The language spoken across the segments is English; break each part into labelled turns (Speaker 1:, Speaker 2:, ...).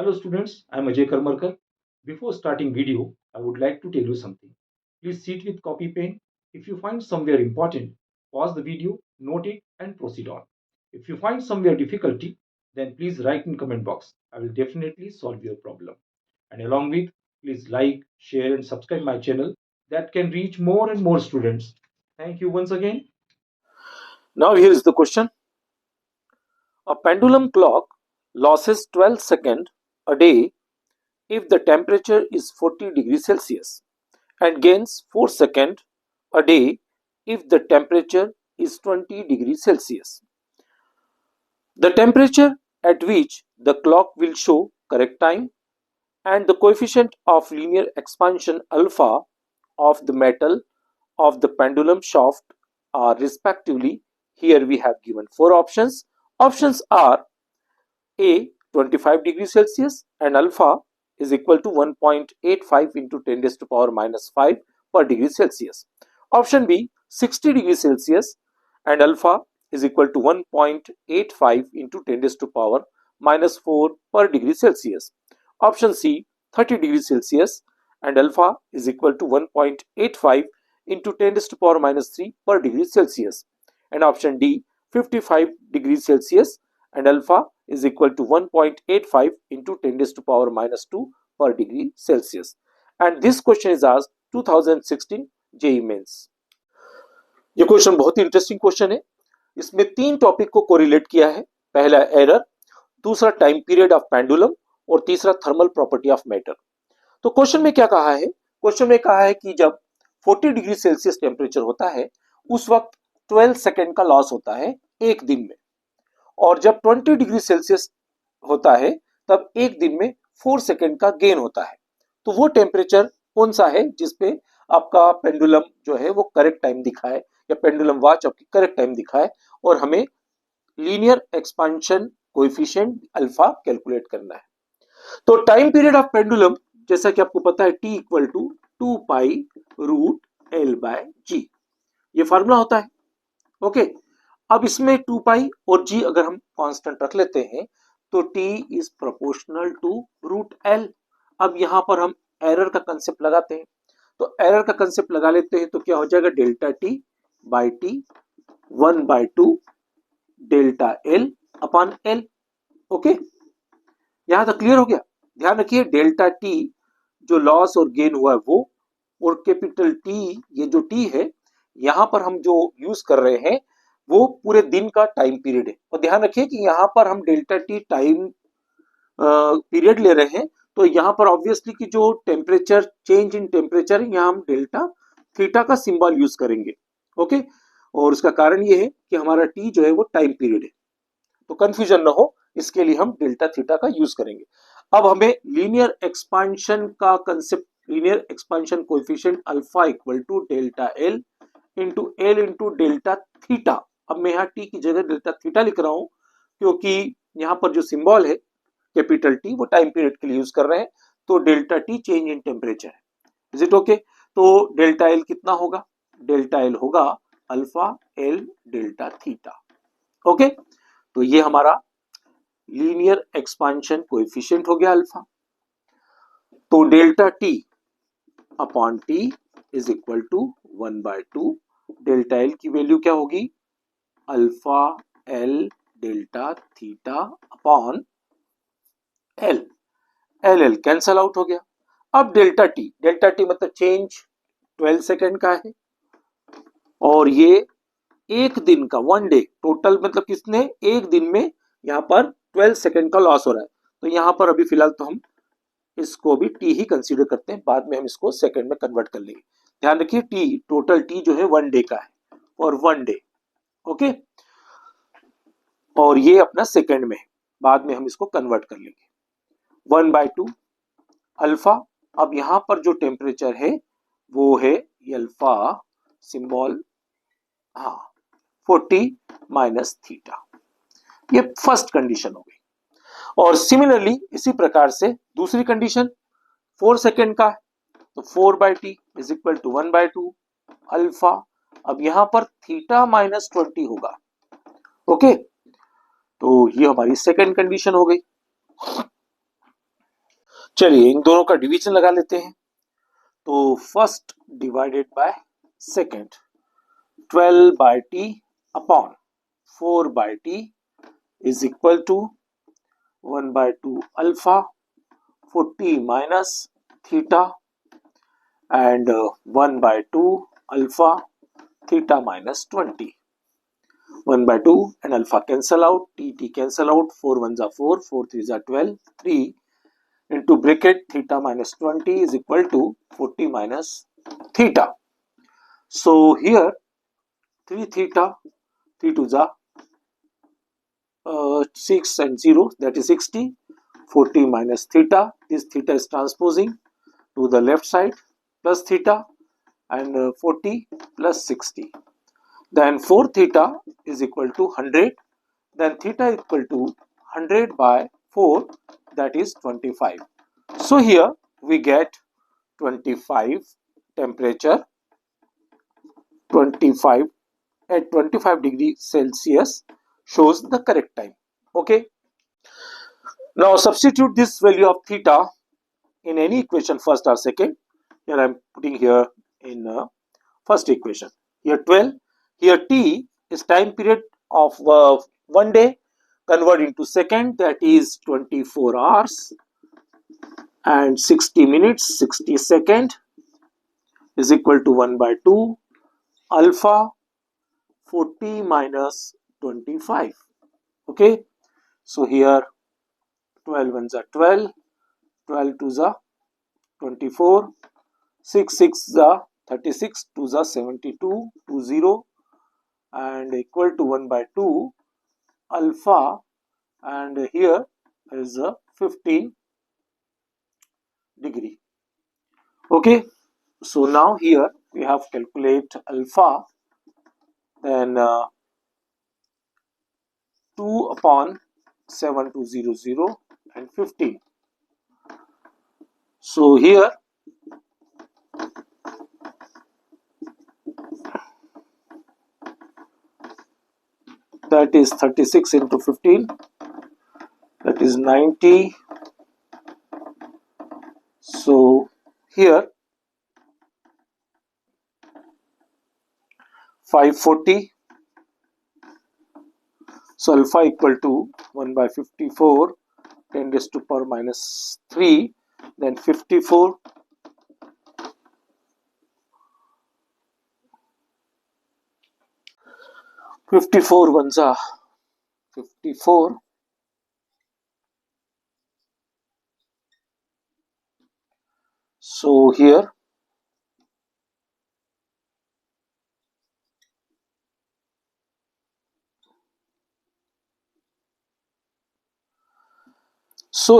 Speaker 1: Hello students, I am Ajay Karmarkar. Before starting video, I would like to tell you something. Please sit with copy pen. If you find somewhere important, pause the video, note it and proceed on. If you find somewhere difficulty, then please write in comment box. I will definitely solve your problem. And along with, please like, share and subscribe my channel that can reach more and more students. Thank you once again.
Speaker 2: Now here is the question. A pendulum clock loses 12 seconds a day if the temperature is 40 degrees Celsius and gains 4 seconds a day if the temperature is 20 degrees Celsius. The temperature at which the clock will show correct time and the coefficient of linear expansion alpha of the metal of the pendulum shaft are respectively. Here we have given 4 options. Options are A 25 degrees Celsius and alpha is equal to 1.85 into 10 raised to power minus 5 per degree Celsius. Option B 60 degrees Celsius and alpha is equal to 1.85 into 10 raised to power minus 4 per degree Celsius. Option C 30 degrees Celsius and alpha is equal to 1.85 into 10 raised to power minus 3 per degree Celsius. And option D 55 degrees Celsius and alpha is equal to 1.85 into 10 raised to power minus 2 per degree Celsius. And this question is asked 2016 JEE Mains. ये question बहुत ही interesting question है. इसमें 3 topic को correlate किया है. पहला error, दूसरा time period of pendulum और तीसरा थर्मल प्रॉपर्टी ऑफ मैटर. तो क्वेश्चन में क्या कहा है? क्वेश्चन में कहा है कि जब 40 डिग्री सेल्सियस टेम्परेचर होता है उस वक्त 12 सेकेंड का लॉस होता है एक दिन में, और जब 20 डिग्री सेल्सियस होता है तब एक दिन में 4 सेकेंड का गेन होता है. तो वो टेम्परेचर कौन सा है जिसपे आपका पेंडुलम जो है वो करेक्ट टाइम दिखाए या पेंडुलम वॉच आपकी करेक्ट टाइम दिखाए, और हमें linear expansion coefficient alpha calculate करना है. तो टाइम पीरियड ऑफ पेंडुलम जैसा कि आपको पता है T equal to 2 pi root L by g, ये फार्मूला होता है. ओके, अब इसमें 2 पाई और g अगर हम कांस्टेंट रख लेते हैं तो t is proportional to root L. अब यहां पर हम एरर का कंसेप्ट लगाते हैं, तो एरर का कंसेप्ट लगा लेते हैं तो क्या हो जाएगा delta t by T 1/2 delta L upon L. Okay, यहां तक क्लियर हो गया. ध्यान रखिए डेल्टा t जो लॉस और गेन हुआ है वो, और कैपिटल T ये जो t है यहां पर हम जो यूज कर रहे हैं वो पूरे दिन का टाइम पीरियड है. और ध्यान रखिए कि यहां पर हम डेल्टा टी टाइम पीरियड ले रहे हैं, तो यहां पर ऑब्वियसली कि जो टेम्परेचर चेंज इन टेम्परेचर यहां हम डेल्टा थीटा का सिंबल यूज करेंगे. ओके, और उसका कारण ये है कि हमारा टी जो है वो टाइम पीरियड है, तो कंफ्यूजन ना हो इसके लिए हम डेल्टा थीटा का यूज करेंगे. अब हमें लीनियर एक्सपेंशन का concept, linear expansion coefficient alpha equal to delta l into l into delta theta. अब मैं यहाँ टी की जगह डेल्टा थीटा लिख रहा हूं क्योंकि यहाँ पर जो सिंबल है कैपिटल टी वो टाइम पीरियड के लिए यूज कर रहे हैं. तो delta T change in temperature है. Is it okay? तो डेल्टा एल कितना होगा? डेल्टा एल होगा alpha L delta theta. Okay, तो ये हमारा लीनियर एक्सपेंशन कोएफिशिएंट हो गया अल्फा. तो delta t upon t is equal to 1/2 delta l की वैल्यू क्या होगी? Alpha L delta theta upon l. L l cancel out हो गया. अब डेल्टा टी मतलब चेंज 12 सेकेंड का है, और ये एक दिन का 1 डे टोटल, मतलब किसने एक दिन में यहां पर 12 सेकेंड का लॉस हो रहा है. तो यहां पर अभी फिलहाल तो हम इसको भी टी ही कंसीडर करते हैं, बाद में हम इसको सेकेंड में कन्वर्ट कर लेंगे. ध्यान रखिए टी टोटल टी जो है 1 डे का है और 1 डे. ओके, और ये अपना सेकेंड में है, बाद में हम इसको कन्वर्ट कर लेंगे. 1/2 अल्फा. अब यहां पर जो टेम्परेचर है वो है अल्फा सिंबल, हाँ 40 माइनस थीटा. ये फर्स्ट कंडीशन हो गई. और सिमिलरली इसी प्रकार से दूसरी कंडीशन 4 सेकेंड का है, तो 4/t is equal to 1/2 alpha. अब यहां पर थीटा माइनस 20 होगा. ओके, तो ये हमारी सेकेंड कंडीशन हो गई. चलिए इन दोनों का डिवीजन लगा लेते हैं। तो first divided by second, 12 by t upon 4 by t is equal to 1 by 2 alpha 40 minus theta and 1 by 2 alpha theta minus 20. 1 by 2 and alpha cancel out, t cancel out, 4 ones are 4, 4 threes are 12, 3 into bracket theta minus 20 is equal to 40 minus theta. So here 3 theta, 3 twos are 6 and 0, that is 60. 40 minus theta, this theta is transposing to the left side, plus theta, and 40 plus 60. Then 4 theta is equal to 100, then theta equal to 100 by 4, that is 25. So here we get 25 temperature, 25 at 25 degree Celsius shows the correct time. Okay. Now substitute this value of theta in any equation, first or second. Here I am putting here in first equation. Here 12. Here t is time period of 1 day. Convert into second, that is 24 hours and 60 minutes, 60 second is equal to 1 by 2 alpha 40 minus 25. Okay. So here 12 ones are 12, 12 twos are 24, 6 6 are 36, 2s are 72, 20 and equal to 1 by 2 alpha, and here is a 15 degree. Okay, so now here we have calculate alpha, then 2 upon 7200 and 15. So here that is 36 into 15, that is 90. So here 540. So alpha equal to 1 by 54, 10 raised to power minus 3, then 54. 54 ones are 54. So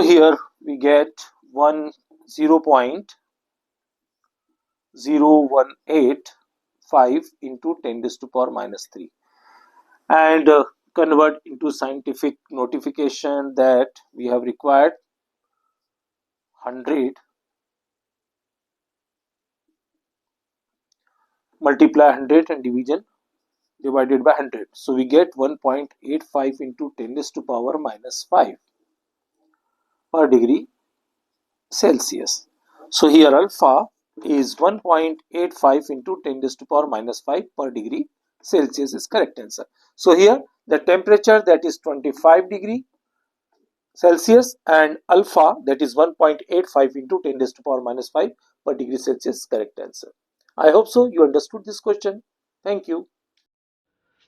Speaker 2: here we get 0.0185 into 10 raised to power minus 3, and convert into scientific notification that we have required 100 multiply 100 and division divided by 100. So we get 1.85 into 10 raised to power minus 5 per degree Celsius. So here alpha is 1.85 into 10 raised to power minus 5 per degree Celsius is correct answer. So here the temperature, that is 25 degree Celsius, and alpha, that is 1.85 into 10 raised to power minus 5 per degree Celsius is correct answer. I hope so you understood this question. Thank you.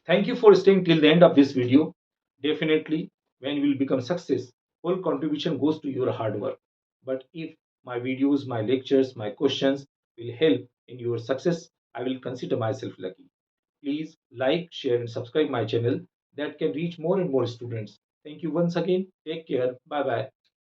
Speaker 1: Thank you for staying till the end of this video. Definitely, when you will become success, whole contribution goes to your hard work. But if my videos, my lectures, my questions will help in your success, I will consider myself lucky. Please like, share, and subscribe my channel that can reach more and more students. Thank you once again. Take care. Bye bye.